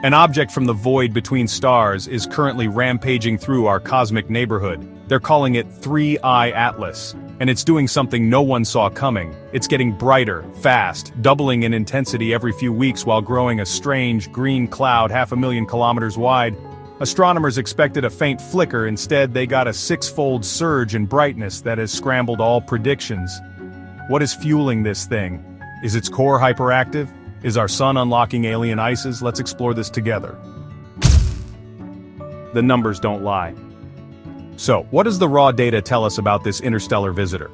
An object from the void between stars is currently rampaging through our cosmic neighborhood. They're calling it 3iAtlas, and it's doing something no one saw coming. It's getting brighter, fast, doubling in intensity every few weeks while growing a strange green cloud 500,000 kilometers wide. Astronomers expected a faint flicker, instead they got a six-fold surge in brightness that has scrambled all predictions. What is fueling this thing? Is its core hyperactive? Is our sun unlocking alien ices? Let's explore this together. The numbers don't lie. So, what does the raw data tell us about this interstellar visitor?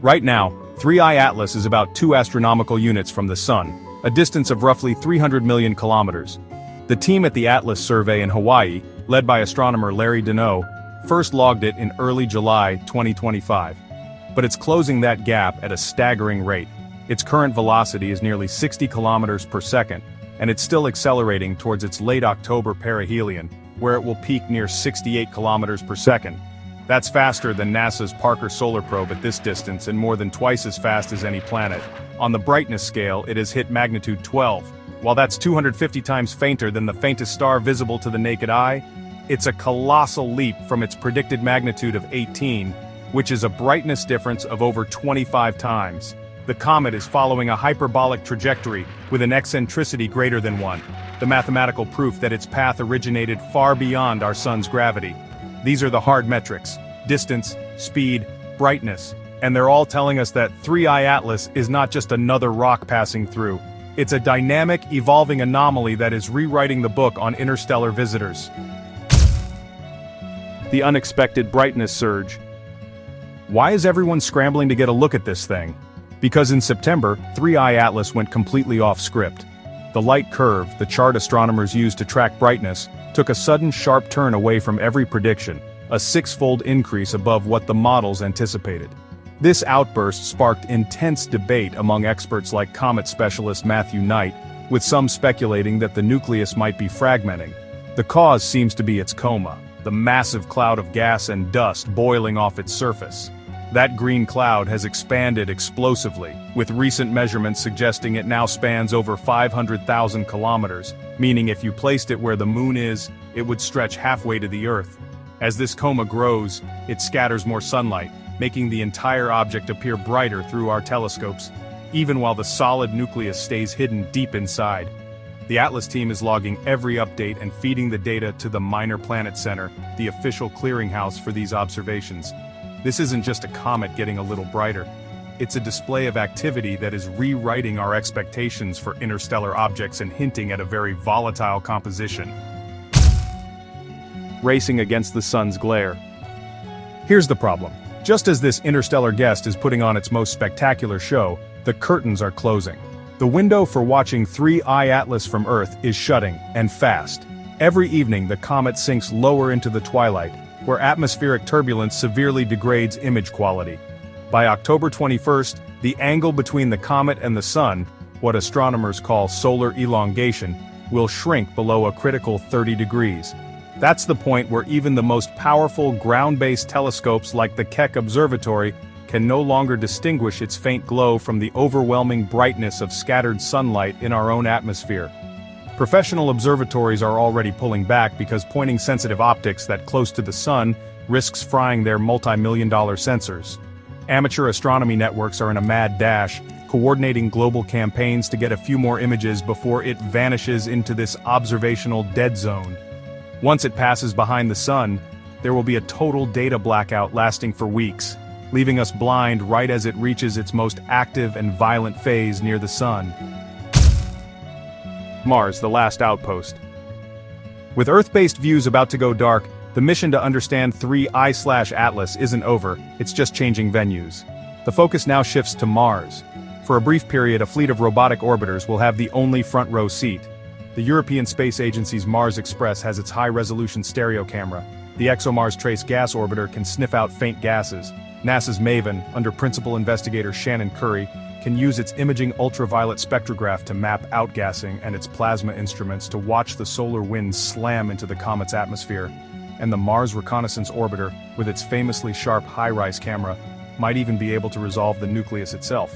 Right now, 3iAtlas is about 2 astronomical units from the sun, a distance of roughly 300 million kilometers. The team at the Atlas survey in Hawaii, led by astronomer Larry Deneau, first logged it in early July 2025. But it's closing that gap at a staggering rate. Its current velocity is nearly 60 kilometers per second, and it's still accelerating towards its late October perihelion, where it will peak near 68 kilometers per second. That's faster than NASA's Parker Solar Probe at this distance and more than twice as fast as any planet. On the brightness scale, it has hit magnitude 12. While that's 250 times fainter than the faintest star visible to the naked eye, it's a colossal leap from its predicted magnitude of 18, which is a brightness difference of over 25 times. The comet is following a hyperbolic trajectory with an eccentricity greater than 1, the mathematical proof that its path originated far beyond our sun's gravity. These are the hard metrics: distance, speed, brightness, and they're all telling us that 3iAtlas is not just another rock passing through. It's a dynamic, evolving anomaly that is rewriting the book on interstellar visitors. The unexpected brightness surge. Why is everyone scrambling to get a look at this thing? Because in September, 3iAtlas went completely off script. The light curve, the chart astronomers use to track brightness, took a sudden sharp turn away from every prediction, a six-fold increase above what the models anticipated. This outburst sparked intense debate among experts like comet specialist Matthew Knight, with some speculating that the nucleus might be fragmenting. The cause seems to be its coma, the massive cloud of gas and dust boiling off its surface. That green cloud has expanded explosively, with recent measurements suggesting it now spans over 500,000 kilometers, meaning if you placed it where the moon is, it would stretch halfway to the Earth. As this coma grows, it scatters more sunlight, making the entire object appear brighter through our telescopes, even while the solid nucleus stays hidden deep inside. The Atlas team is logging every update and feeding the data to the Minor Planet Center, the official clearinghouse for these observations. This isn't just a comet getting a little brighter. It's a display of activity that is rewriting our expectations for interstellar objects and hinting at a very volatile composition. Racing against the sun's glare. Here's the problem. Just as this interstellar guest is putting on its most spectacular show, the curtains are closing. The window for watching 3iAtlas from Earth is shutting, and fast. Every evening the comet sinks lower into the twilight, where atmospheric turbulence severely degrades image quality. By October 21st, the angle between the comet and the sun, what astronomers call solar elongation, will shrink below a critical 30 degrees. That's the point where even the most powerful ground-based telescopes like the Keck Observatory can no longer distinguish its faint glow from the overwhelming brightness of scattered sunlight in our own atmosphere. Professional observatories are already pulling back because pointing sensitive optics that close to the sun risks frying their multi-million-dollar sensors. Amateur astronomy networks are in a mad dash, coordinating global campaigns to get a few more images before it vanishes into this observational dead zone. Once it passes behind the sun, there will be a total data blackout lasting for weeks, leaving us blind right as it reaches its most active and violent phase near the sun. Mars, the last outpost. With Earth-based views about to go dark, the mission to understand 3iAtlas isn't over, it's just changing venues. The focus now shifts to Mars. For a brief period, a fleet of robotic orbiters will have the only front-row seat. The European Space Agency's Mars Express has its high-resolution stereo camera. The ExoMars Trace gas orbiter can sniff out faint gases. NASA's MAVEN, under principal investigator Shannon Curry, can use its imaging ultraviolet spectrograph to map outgassing and its plasma instruments to watch the solar winds slam into the comet's atmosphere. And the Mars Reconnaissance Orbiter, with its famously sharp high-rise camera, might even be able to resolve the nucleus itself.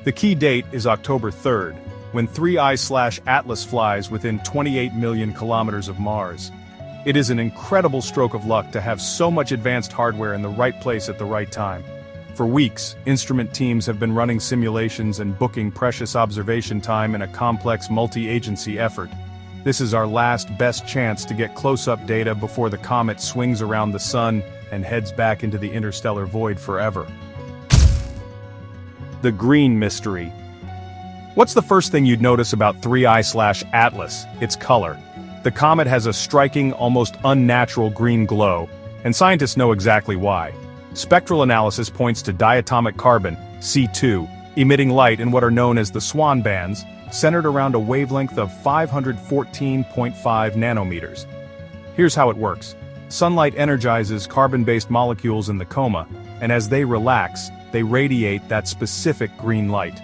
The key date is October 3rd, when 3iAtlas flies within 28 million kilometers of Mars. It is an incredible stroke of luck to have so much advanced hardware in the right place at the right time. For weeks, instrument teams have been running simulations and booking precious observation time in a complex multi-agency effort. This is our last best chance to get close-up data before the comet swings around the sun and heads back into the interstellar void forever. The green mystery. What's the first thing you'd notice about 3iAtlas? Its color. The comet has a striking, almost unnatural green glow, and scientists know exactly why. Spectral analysis points to diatomic carbon, C2, emitting light in what are known as the swan bands, centered around a wavelength of 514.5 nanometers. Here's how it works. Sunlight energizes carbon-based molecules in the coma, and as they relax, they radiate that specific green light.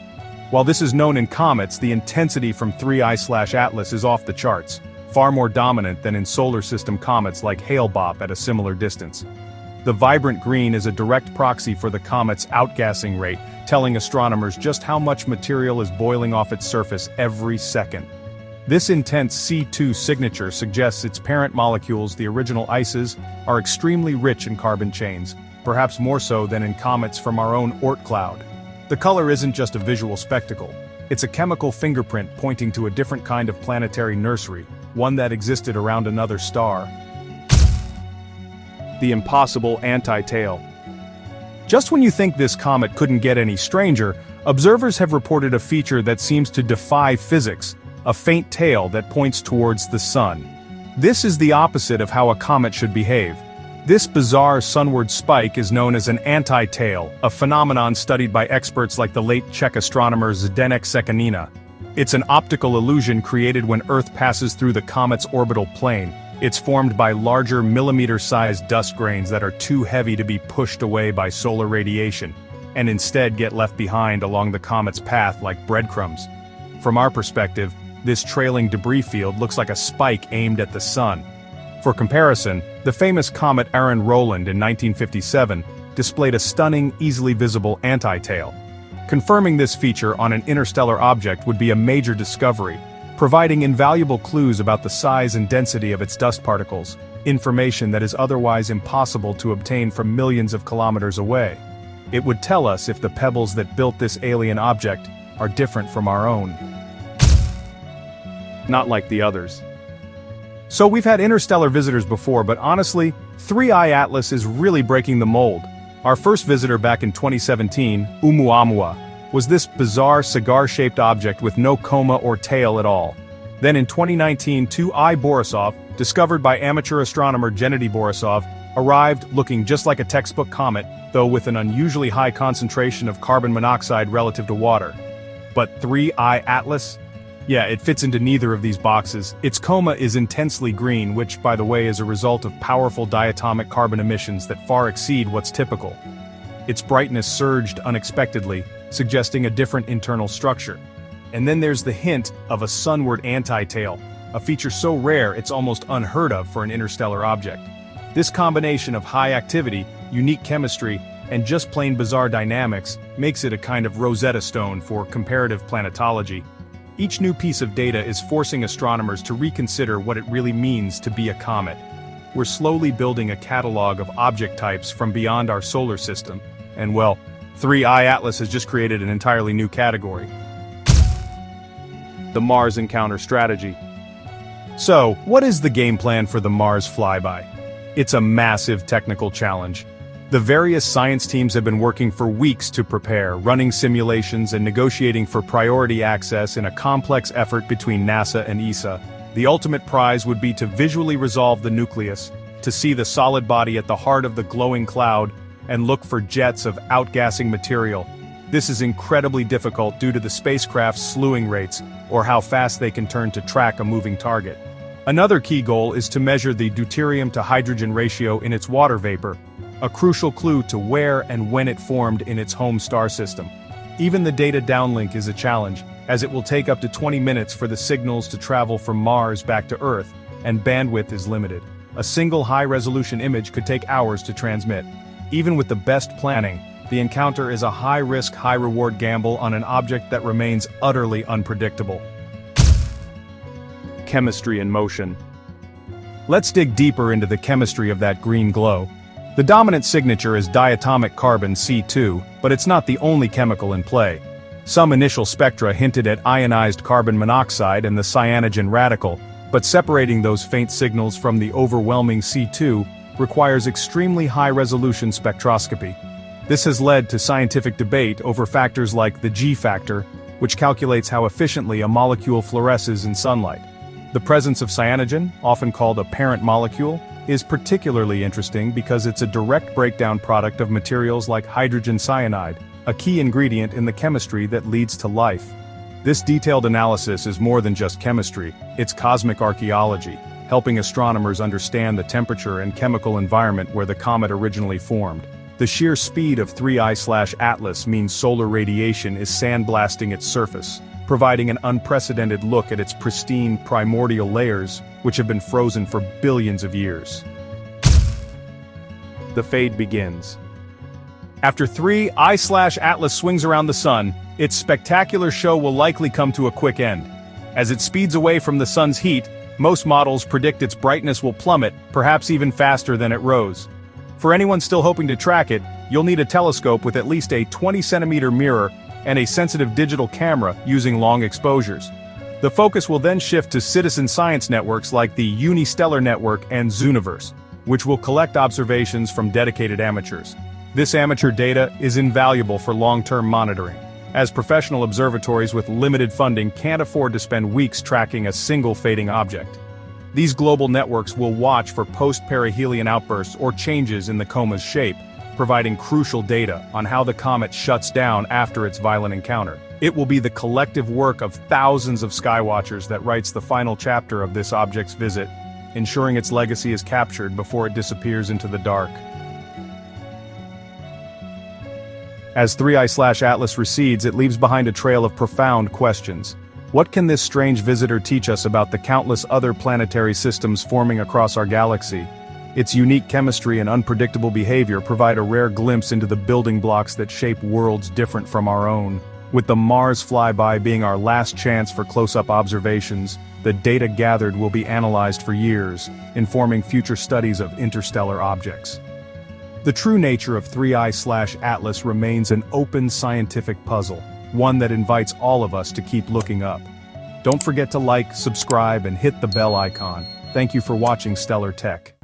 While this is known in comets, the intensity from 3iAtlas is off the charts, far more dominant than in solar system comets like Hale-Bopp at a similar distance. The vibrant green is a direct proxy for the comet's outgassing rate, telling astronomers just how much material is boiling off its surface every second. This intense C2 signature suggests its parent molecules, the original ices, are extremely rich in carbon chains, perhaps more so than in comets from our own Oort cloud. The color isn't just a visual spectacle, it's a chemical fingerprint pointing to a different kind of planetary nursery, one that existed around another star. The impossible anti-tail. Just when you think this comet couldn't get any stranger, observers have reported a feature that seems to defy physics, a faint tail that points towards the sun. This is the opposite of how a comet should behave. This bizarre sunward spike is known as an anti-tail, a phenomenon studied by experts like the late Czech astronomer Zdeněk Sekanina. It's an optical illusion created when Earth passes through the comet's orbital plane. It's formed by larger millimeter-sized dust grains that are too heavy to be pushed away by solar radiation, and instead get left behind along the comet's path like breadcrumbs. From our perspective, this trailing debris field looks like a spike aimed at the sun. For comparison, the famous comet Aaron-Rowland in 1957 displayed a stunning, easily visible anti-tail. Confirming this feature on an interstellar object would be a major discovery, providing invaluable clues about the size and density of its dust particles, information that is otherwise impossible to obtain from millions of kilometers away. It would tell us if the pebbles that built this alien object are different from our own. Not like the others. So we've had interstellar visitors before, but honestly, 3iAtlas is really breaking the mold. Our first visitor back in 2017, Oumuamua, was this bizarre cigar-shaped object with no coma or tail at all. Then in 2019, 2I Borisov, discovered by amateur astronomer Gennady Borisov, arrived looking just like a textbook comet, though with an unusually high concentration of carbon monoxide relative to water. But 3iAtlas? Yeah, it fits into neither of these boxes. Its coma is intensely green, which, by the way, is a result of powerful diatomic carbon emissions that far exceed what's typical. Its brightness surged unexpectedly, suggesting a different internal structure. And then there's the hint of a sunward anti-tail, a feature so rare it's almost unheard of for an interstellar object. This combination of high activity, unique chemistry, and just plain bizarre dynamics makes it a kind of Rosetta Stone for comparative planetology. Each new piece of data is forcing astronomers to reconsider what it really means to be a comet. We're slowly building a catalog of object types from beyond our solar system, and well, 3iAtlas has just created an entirely new category. The Mars Encounter Strategy. So, what is the game plan for the Mars flyby? It's a massive technical challenge. The various science teams have been working for weeks to prepare, running simulations and negotiating for priority access in a complex effort between NASA and ESA. The ultimate prize would be to visually resolve the nucleus, to see the solid body at the heart of the glowing cloud, and look for jets of outgassing material. This is incredibly difficult due to the spacecraft's slewing rates, or how fast they can turn to track a moving target. Another key goal is to measure the deuterium to hydrogen ratio in its water vapor, a crucial clue to where and when it formed in its home star system. Even the data downlink is a challenge, as it will take up to 20 minutes for the signals to travel from Mars back to Earth, and bandwidth is limited. A single high-resolution image could take hours to transmit. Even with the best planning, The encounter is a high-risk, high-reward gamble on an object that remains utterly unpredictable. Chemistry in motion. Let's dig deeper into the chemistry of that green glow. The dominant signature is diatomic carbon C2, but it's not the only chemical in play. Some initial spectra hinted at ionized carbon monoxide and the cyanogen radical, but separating those faint signals from the overwhelming C2 requires extremely high-resolution spectroscopy. This has led to scientific debate over factors like the G factor, which calculates how efficiently a molecule fluoresces in sunlight. The presence of cyanogen, often called a parent molecule, is particularly interesting because it's a direct breakdown product of materials like hydrogen cyanide, a key ingredient in the chemistry that leads to life. This detailed analysis is more than just chemistry, it's cosmic archaeology, helping astronomers understand the temperature and chemical environment where the comet originally formed. The sheer speed of 3iAtlas means solar radiation is sandblasting its surface, providing an unprecedented look at its pristine primordial layers, which have been frozen for billions of years. The fade begins. After 3iAtlas swings around the sun, its spectacular show will likely come to a quick end. As it speeds away from the sun's heat, most models predict its brightness will plummet, perhaps even faster than it rose. For anyone still hoping to track it, you'll need a telescope with at least a 20-centimeter mirror and a sensitive digital camera using long exposures. The focus will then shift to citizen science networks like the Interstellar network and Zooniverse, which will collect observations from dedicated amateurs. This amateur data is invaluable for long-term monitoring, as professional observatories with limited funding can't afford to spend weeks tracking a single fading object. These global networks will watch for post-perihelion outbursts or changes in the coma's shape, providing crucial data on how the comet shuts down after its violent encounter. It will be the collective work of thousands of skywatchers that writes the final chapter of this object's visit, ensuring its legacy is captured before it disappears into the dark. As 3iAtlas recedes, it leaves behind a trail of profound questions. What can this strange visitor teach us about the countless other planetary systems forming across our galaxy? Its unique chemistry and unpredictable behavior provide a rare glimpse into the building blocks that shape worlds different from our own. With the Mars flyby being our last chance for close-up observations, the data gathered will be analyzed for years, informing future studies of interstellar objects. The true nature of 3iAtlas remains an open scientific puzzle, one that invites all of us to keep looking up. Don't forget to like, subscribe, and hit the bell icon. Thank you for watching Stellar Tech.